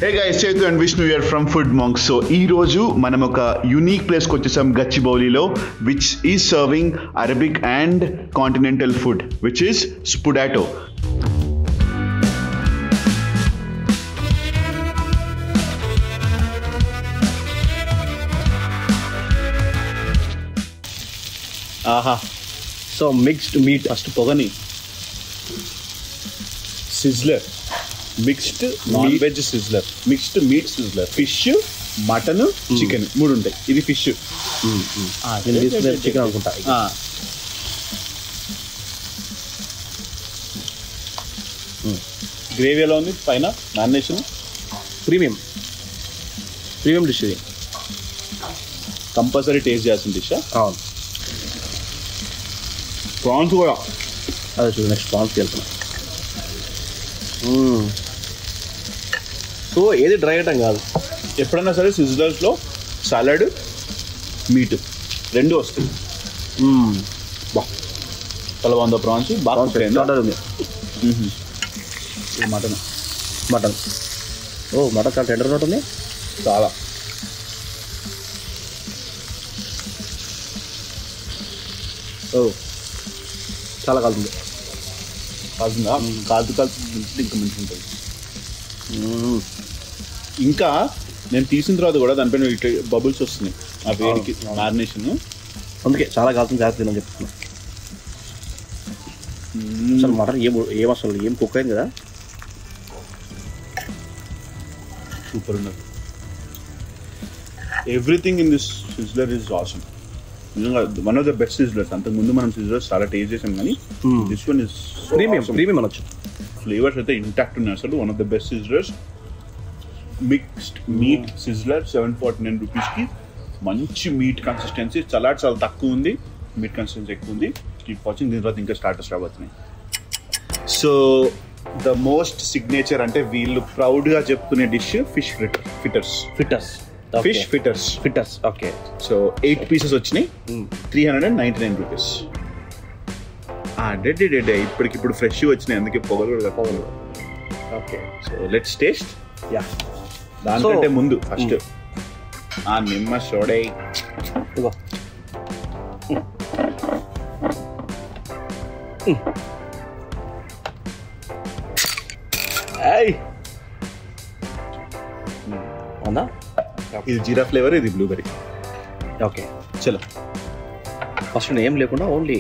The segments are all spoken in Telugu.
Hey guys, Chetu and Vishnu here from Food Monk. So ee roju manam oka unique place ko vachesam Gachibowli, which is serving Arabic and continental food, which is Spudato. Aha. So mixed meat first pogani. Sizzler. Mixed non-veg sizzler. Mixed meat sizzler. Fish, mutton, chicken. మూడు ఉంటాయి. ఇది ఫిష్. చికెన్ అనుకుంటా. గ్రేవీ ఎలా ఉంది పైన మ్యారినేషన్? ప్రీమియం డిష్ ఇది. కంపల్సరీ టేస్ట్ చేయాల్సిన డిష్. అవును. ప్రాన్స్ కూడా. అదే చూడు, నెక్స్ట్ ప్రాన్స్కి వెళ్తున్నా. సో ఏది డ్రై ఐటమ్ కాదు. ఎప్పుడైనా సరే సిజ్లర్స్లో సలాడ్, మీట్ రెండు వస్తాయి. చాలా బాగుంది ప్రాన్స్. బాగా ఉంది. మటన్ ఓ మటన్ చాలా టెండర్ ఉంటుంది. చాలా చాలా కాలుతుంది. కాల్తు ఇంకా మంచిగా ఉంటుంది. ఇంకా నేను తీసిన తర్వాత కూడా దానిపైన బబుల్స్ వస్తున్నాయి ఆ వేడికి మ్యారినేషన్. అందుకే చాలా కాలుతుంది, జాగ్రత్త తినని చెప్తున్నా. అసలు మటన్ ఏం అసలు ఏం కుక్ అయింది కదా. సూపర్ ఉన్నది. Everything in this sizzler is awesome. నిజంగా one of the best sizzlers. అంతకుముందు మనం సిజ్లర్స్ చాలా టేస్ట్ చేసాం, కానీ దిస్ వన్ ఇస్ ప్రీమియం అనొచ్చు. ఫ్లేవర్స్ అయితే ఇంటాక్ట్ ఉన్నాయి అసలు. One of the best sizzlers. Mixed meat sizzler 749 రూపీస్కి. మంచి మీట్ కన్సిస్టెన్సీ. చాలా తక్కువ ఉంది, మీట్ కన్సిస్టెన్సీ ఎక్కువ ఉంది. Keep watching. దీని తర్వాత ఇంకా స్టార్టర్స్ రాబోతున్నాయి. సో ద మోస్ట్ సిగ్నేచర్ అంటే వీళ్ళు ప్రౌడ్గా చెప్పుకునే dish fish fitters. Okay. So 8 pieces వచ్చినాయి. 399 రూపీస్. ఇప్పటికిప్పుడు ఫ్రెష్ వచ్చినాయి, అందుకే పొగలు. Okay. So let's taste. Yeah. దానికంటే ముందు ఫస్ట్ ఆ నిమ్మ సోడే. అవునా? ఇది జీరా ఫ్లేవర్, ఇది బ్లూబెర్రీ. ఓకే చలో. ఫస్ట్ ఏం లేకుండా ఓన్లీ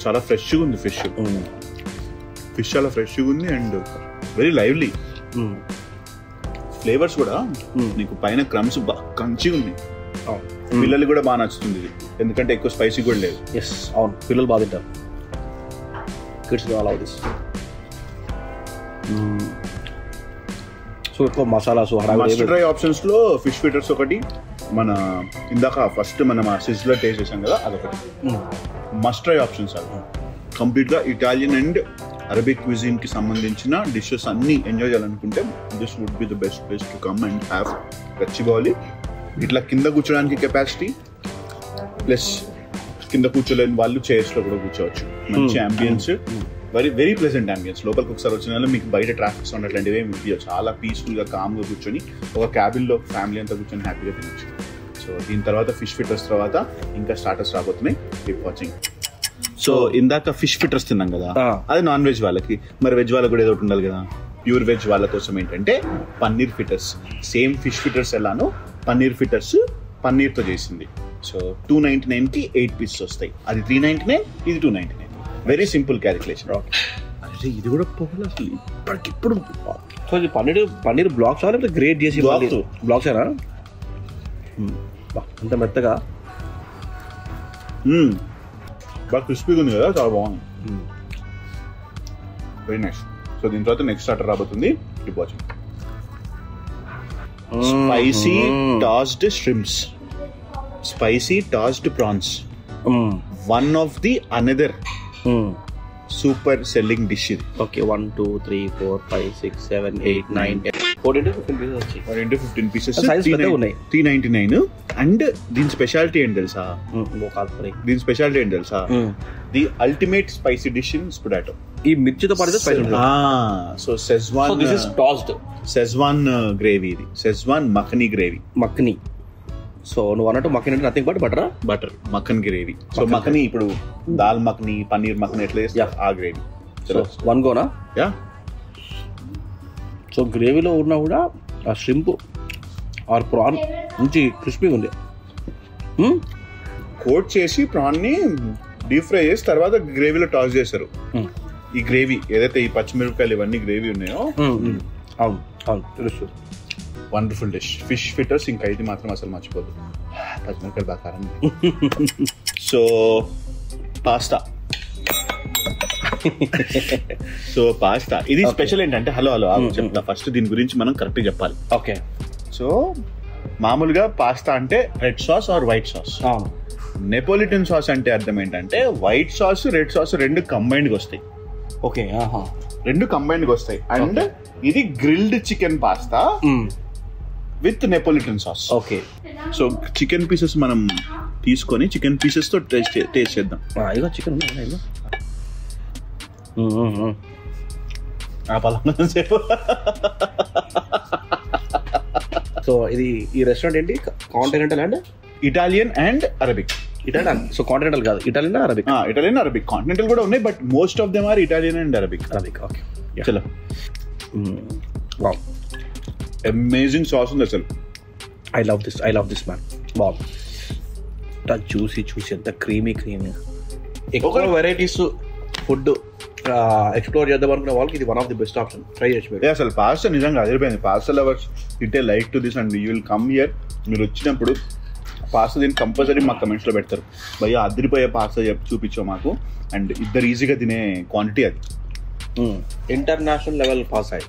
చాలా ఫ్రెష్గా ఉంది ఫిష్. చాలా ఫ్రెష్గా ఉంది అండ్ వెరీ లైవ్లీ. ఫ్లేవర్స్ కూడా నీకు పైన క్రమ్స్ బాగా కంచిగా ఉంది. పిల్లలు కూడా బాగా నచ్చుతుంది ఇది, ఎందుకంటే ఎక్కువ స్పైసీ కూడా లేదు. ఎస్ అవును, పిల్లలు బాగా తింటారు. Kids allow this. సో ఎక్కువ మసాలాస్ మస్ట్ ట్రై ఆప్షన్స్ లో ఫిష్ ఫిట్టర్స్ ఒకటి. మన ఇందాక ఫస్ట్ మనం ఆ సిజ్లర్ టేస్ట్ చేసాం కదా, అదొకటి మస్ట్ ట్రై ఆప్షన్స్. అవి కంప్లీట్ గా ఇటాలియన్ అండ్ అరబిక్ క్విజిన్ కి సంబంధించిన డిషెస్ అన్ని ఎంజాయ్ చేయాలనుకుంటే this would be the best place to come and have Gachibowli. ఇట్లా కింద కూర్చోడానికి కెపాసిటీ, ప్లస్ కింద కూర్చోలేని వాళ్ళు చైర్స్ లో కూడా కూర్చోవచ్చు. మంచి అంబియన్స్, వెరీ ప్లెజెంట్ అంబియన్స్. లోపలికి ఒకసారి వచ్చిన వాళ్ళు మీకు బయట ట్రాఫిక్ సౌండ్ అట్లాంటివి ఏమి ఇవ్వదు. చాలా పీస్ఫుల్ గా కామ్ గా కూర్చొని ఒక క్యాబిన్ లో ఫ్యామిలీ అంతా కూర్చొని హ్యాపీగా తినచ్చు. సో దీని తర్వాత ఫిష్ ఫిట్టర్స్ తర్వాత ఇంకా స్టార్టర్స్ రాబోతున్నాయి. Keep watching. సో ఇందాక ఫిష్ ఫిట్టర్స్ తిన్నాం కదా, అది నాన్ వెజ్ వాళ్ళకి. మరి వెజ్ వాళ్ళకి కూడా ఏదో ఒకటి ఉండాలి కదా. ప్యూర్ వెజ్ వాళ్ళ కోసం ఏంటంటే paneer fitters. Same fish fitters ఎలానో పన్నీర్ ఫిట్టర్స్ పన్నీర్తో చేసింది. సో 299కి 8 పీసెస్ వస్తాయి. అది 399, ఇది 299. Very simple calculation. అరే ఇది కూడా పొగలు అసలు ఇప్పటికిప్పుడు. సో ఇది పన్నీర్ బ్లాక్స్ లేకపోతే గ్రేట్ చేసి బ్లాక్స్ ఏనా? అంత మెత్తగా బాగా క్రిస్పీగా ఉంది కదా, చాలా బాగుంది. Very nice. సో దీని తర్వాత నెక్స్ట్ స్టార్టర్ రాబోతుంది. Keep watching. Spicy tossed shrimps, spicy tossed prawns. One of the another super selling dish. Okay, 1 2 3 4 5 6 7 8 9 15 pieces 399. And దీని స్పెషాలిటీ ఏంటి తెలుసా? దీని స్పెషాలిటీ ఏంటి తెలుసా? The ultimate spicy dish in potato. ఈ మిర్చితో పాటు స్పైసీ ఉంటుంది. So Schezwan, so this is tossed Schezwan gravy, ఇది సెజ్వాన్ మఖనీ గ్రేవీ. మక్ని. సో నువ్వు అన్నట్టు మక్ని అంటే nothing but butter makhan gravy. So makhani ఇప్పుడు దాల్ మఖనీ, పన్నీర్ మఖనీ ఎట్లా చేస్తారు ఆ gravy. So one gonna. Yeah. So గ్రేవీలో ఉన్నా కూడా ఆ ష్రింప్ ఆర్ ప్రాన్ మంచి క్రిస్పీగా ఉంది. కోట్ చేసి ప్రాన్ ని డీప్ ఫ్రై చేసి తర్వాత గ్రేవీలో టాస్ చేస్తారు. ఈ గ్రేవీ ఏదైతే ఈ పచ్చిమిరపకాయలు ఇవన్నీ గ్రేవీ ఉన్నాయో, అవును అవును తెలుసు. Wonderful dish. ఫిష్ ఫిట్టర్స్ ఇంకా ఇది మాత్రం అసలు మర్చిపోదు. పచ్చిమిరపకాయలు బాగా కారం. So pasta. సో పాస్తా ఇది స్పెషల్ ఏంటంటే, హలో చెప్తా ఫస్ట్ దీని గురించి మనం కరెక్ట్ చెప్పాలి. ఓకే. సో మామూలుగా పాస్తా అంటే red sauce or white sauce. Neapolitan sauce అంటే అర్థం ఏంటంటే వైట్ సాస్ రెడ్ సాస్ రెండు కంబైన్డ్ గా వస్తాయి. ఓకే. రెండు కంబైన్డ్ గా వస్తాయి. అండ్ ఇది grilled chicken pasta with Neapolitan sauce. Okay. So chicken pieces మనం తీసుకొని చికెన్ పీసెస్ తో టేస్ట్ చేద్దాం. ఇదిగో చికెన్ సేపు. సో ఇది ఈ రెస్టారెంట్ ఏంటి? Continental and Italian and Arabic. Italian. So continental కాదు, Italian Arabic. Italian Arabic. Continental కూడా ఉన్నాయి but most of them are Italian and Arabic. Okay. చలో. వావ్, అమేజింగ్ సాస్ ఉంది అసలు. I love this man. Wow, juicy ఎంత క్రీమీ. ఎక్కువ వెరైటీస్ ఫుడ్ ఎక్స్ప్లోర్ చేద్దాం అనుకునే వాళ్ళకి ఇది one of the best option. Try చేసి అసలు పాస్తా నిజంగా అదిరిపోయింది. Pasta lovers it a like to this and you will come here. మీరు వచ్చినప్పుడు పాస్తా దీన్ని కంపల్సరీ మా కమెంట్స్ లో పెడతారు. భయ్యా అదిరిపోయే పాస్తా చూపించావు మాకు. అండ్ ఇద్దరు ఈజీగా తినే క్వాంటిటీ అది. ఇంటర్నేషనల్ లెవెల్ పాస్ అయ్యి.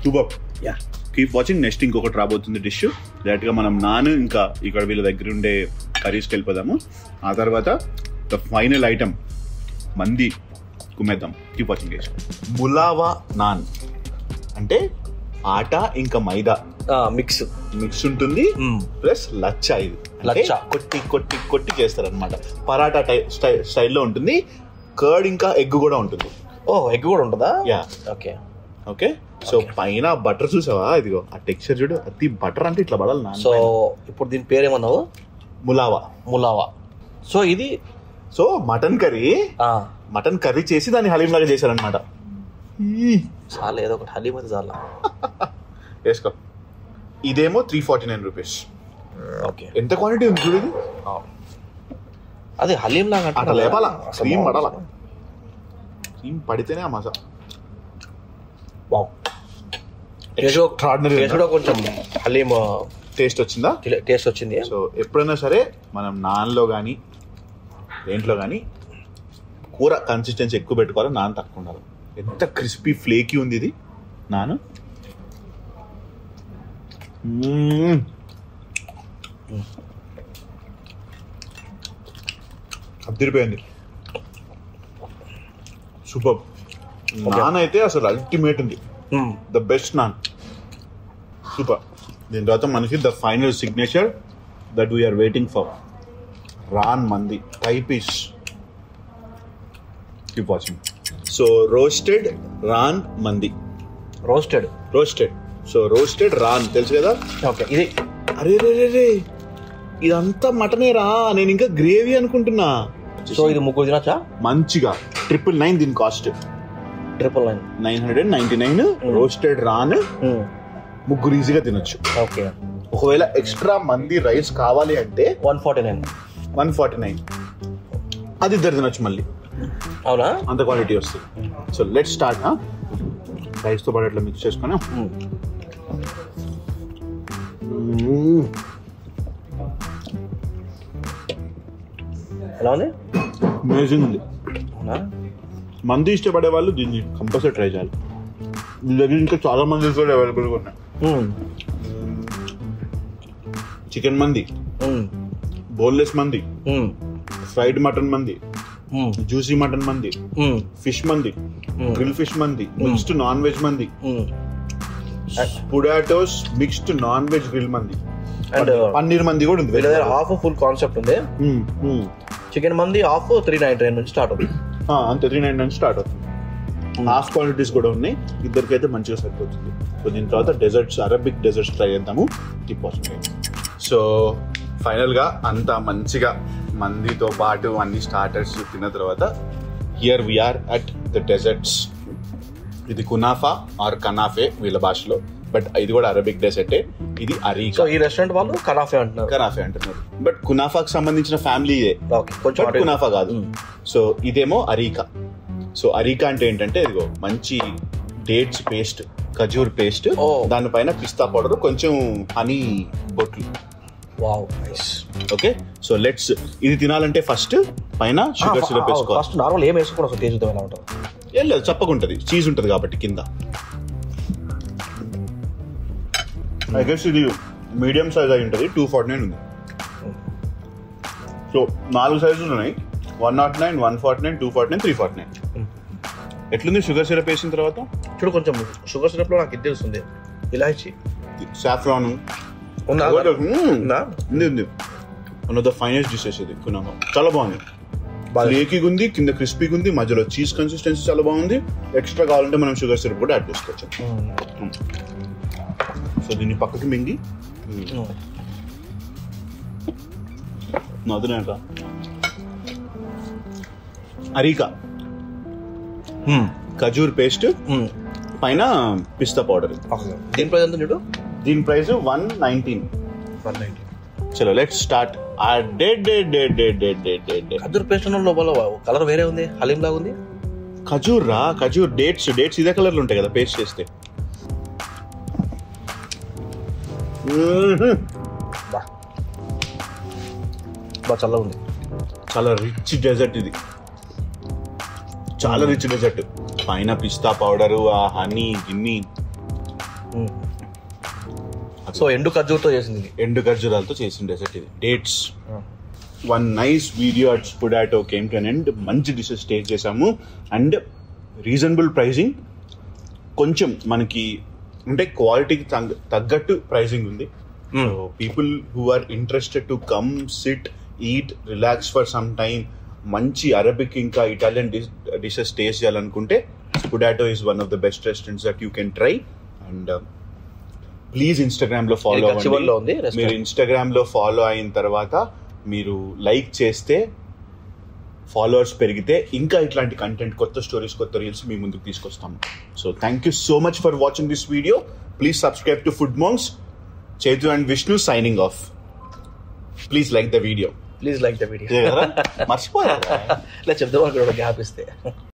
Super. Yeah, keep watching. Next ఇంకొకటి రాబోతుంది డిష్. డైరెక్ట్ గా మనం నాన్ ఇంకా ఇక్కడ వీళ్ళ దగ్గర ఉండే కర్రీస్కి వెళ్ళిపోదాము. ఆ తర్వాత ద ఫైనల్ ఐటమ్ మంది కుమ్మేద్దాం. Keep watching guys. ములావా నాన్ అంటే ఆట ఇంకా మైదా మిక్స్ ఉంటుంది ప్లస్ లచ్చా. ఇది లచ్చా కొట్టి కొట్టి కొట్టి చేస్తారనమాట. పరాటా స్టైల్లో ఉంటుంది. కర్డ్ ఇంకా ఎగ్ కూడా ఉంటుంది. ఎగ్ కూడా ఉంటుందా? యా. Okay okay. సో పైన బటర్ చూసావా? ఇదిగో ఆ టెక్స్చర్ చూడు. అది బటర్ అంటే ఇట్లా పడాలి. సో ఇప్పుడు దీని పేరు ఏమన్నావు? ములావా. సో ఇది మటన్ కర్రీ చేసి దాన్ని హలీం లాగా చేశారనమాట. చాలా ఏదో ఒకటి హలీం అయితే చాలా వేసుకో. ఇదేమో 349 రూపీస్. ఓకే. ఎంత క్వాంటిటీ ఉంది చూడు. అదే హలీం లాగా అట్లా లేపాలా. క్రీమ్ పడాలా. క్రీమ్ పడితేనే ఆ మజా. కొంచెం హలీం టేస్ట్ వచ్చింది. సో ఎప్పుడైనా సరే మనం నాన్లో కానీ దేంట్లో కానీ కూర కన్సిస్టెన్సీ ఎక్కువ పెట్టుకోవాలి, నాన్ తక్కువ ఉండాలి. ఎంత క్రిస్పీ ఫ్లేకీ ఉంది ఇది నాన్. అదిరిపోయింది. సూపర్. నాన్ అయితే అసలు అల్టిమేట్ ఉంది. The best naan. సూపర్. దీని తర్వాత మనకి the final signature that we are waiting for. Raan mandi thigh piece. Keep watching. So roasted raan mandi. Roasted. So roasted రాన్ తెలుసు కదా. ఓకే. ఇది అరే ఇదంతా మటనే రా. నేను ఇంకా గ్రేవీ అనుకుంటున్నా. సో ఇది ముగ్గురు తినచ్చా మంచిగా. 999 దీని కాస్ట్. 999 రోస్టెడ్ రాన్. ముగ్గురు ఈజీగా తినొచ్చు. ఓకే. ఒకవేళ ఎక్స్ట్రా మంది రైస్ కావాలి అంటే 149 అది ఇద్దరు తినొచ్చు మళ్ళీ. అవునా? అంత క్వాలిటీ వస్తుంది. So let start. రైస్ తో పాటు అట్లా మిక్స్ చేసుకొని. ఎలా ఉంది? అమేజింగ్ ఉంది. మంది ఇష్టపడే వాళ్ళు దీన్ని కంపల్సరీ ట్రై చేయాలి. దీని దగ్గర ఇంకా చాలా మంది కూడా అవైలబుల్గా ఉన్నాయి. చికెన్ మంది, బోన్లెస్ మంది, ఫ్రైడ్ మటన్ మంది, జ్యూసీ మటన్ మంది, ఫిష్ మంది, గ్రిల్ ఫిష్ మంది, మిక్స్డ్ నాన్ వెజ్ మంది, potatoes mixed non veg grill మంది, అండ్ పన్నీర్ మంది కూడా ఉంది. హాఫ్ ఫుల్ కాన్సెప్ట్ ఉంది. చికెన్ మంది ఆఫ్ 399 నుంచి స్టార్ట్ అవుతుంది. అంతే 399 స్టార్ట్ అవుతుంది. హాఫ్ క్వాంటిటీస్ కూడా ఉన్నాయి, ఇద్దరికైతే మంచిగా సరిపోతుంది. సో దీని తర్వాత డెజర్ట్స్, అరబిక్ డెజర్ట్స్ ట్రై చేద్దాము. సో ఫైనల్గా అంతా మంచిగా మందితో పాటు అన్ని స్టార్టర్స్ తిన్న తర్వాత here we are at the desserts. ఇది కునాఫా ఆర్ కనాఫే వీళ్ళ భాషలో, బట్ ఇది కూడా అరబిక్ డెజర్టే. ఇది అరీకా. సో ఈ రెస్టారెంట్ వాళ్ళు కనాఫే అంటున్నారు, బట్ కునాఫాకి సంబంధించిన ఫ్యామిలీ ఇదే, కొంచెం కునాఫా కాదు. సో ఇదేమో అరీకా. సో అరీకా అంటే ఏంటంటే ఇదిగో మంచి డేట్స్ పేస్ట్, ఖజూర్ పేస్ట్, దానిపైన పిస్తా పౌడర్, కొంచెం హనీ బొట్లు. Wow nice. Okay, so let's ఇది తినాలంటే ఫస్ట్ పైన షుగర్ సిరప్ వేసుకోవాలి. ఫస్ట్ నార్మల్ ఏం వేసుకోవడం టేస్ట్ ఎలా ఉంటుంది? ఏం లేదు, చప్పకుంటది, చీజ్ ఉంటుంది కాబట్టి కింద. ఐ గెస్ ఇది మీడియం సైజ్ అయి ఉంటుంది. 249 ఉంది. సో 4 సైజులు ఉన్నాయి, 109, 149, 249, 349. ఎట్లుంది షుగర్ సిరప్ వేసిన తర్వాత? చూడు కొంచెం షుగర్ సిరప్ లో నాకు ఇది తెలుస్తుంది, ఇలాచి, సాఫ్రాన్ ఉంది. One of the finest dishes ఇది కునాఫా. చాలా బాగుంది, ఫ్లేకీగా ఉంది, కింద క్రిస్పీగా ఉంది, మధ్యలో చీజ్ కన్సిస్టెన్సీ చాలా బాగుంది. ఎక్స్ట్రా కావాలంటే మనం షుగర్ సిరప్ కూడా యాడ్ చేసుకోవచ్చు. సో దీన్ని పక్కకి మింగి నదునేట అరీకా ఖజూర్ పేస్ట్ పైన పిస్తా పౌడర్. దీని ప్రైస్ ఎంత చూడు? దీని ప్రైస్ 119. చలో లెట్స్ స్టార్ట్. ఖజూర్ పేస్ట్ లోపల కలర్ వేరే ఉంది, హలీం లాగా ఉంది. ఖజూర్ రా, ఖజూర్ డేట్స్ ఇదే కలర్లు ఉంటాయి కదా పేస్ట్ చేస్తే. చల్లగా ఉంది. చాలా రిచ్ డెజర్ట్ ఇది, చాలా రిచ్ డెజర్ట్. పైన పిస్తా పౌడరు, ఆ హనీ గిన్ని. సో ఎండు ఖర్జూర్తో చేసింది, ఎండు ఖర్జూరాలతో చేసిన డెజర్ట్ ఇది. Dates. One nice video at Spudato came to an end. మంచి డిషెస్ టేస్ట్ చేసాము అండ్ రీజనబుల్ ప్రైసింగ్. కొంచెం మనకి అంటే క్వాలిటీకి తగ్గట్టు ప్రైసింగ్ ఉంది. So people who are interested to come sit eat relax for some time, మంచి అరబిక్ ఇంకా ఇటాలియన్ డిషెస్ టేస్ట్ చేయాలనుకుంటే Spudato is one of the best restaurants that you can try. And please Instagram లో ఫాలో అవ్వండి. మీరు ఇన్స్టాగ్రామ్ లో ఫాలో అయిన తర్వాత మీరు లైక్ చేస్తే, ఫాలోవర్స్ పెరిగితే ఇంకా ఇట్లాంటి కంటెంట్, కొత్త స్టోరీస్, కొత్త రీల్స్ మీ ముందుకు తీసుకొస్తాము. So thank you so much for watching this video. Please subscribe to food monks. Chetu and Vishnu signing off. Please like the video. Please like the video. మర్చిపోయారా? ఇలా చెప్దాం అనుకున్నాడు గ్యాప్ ఇస్తే.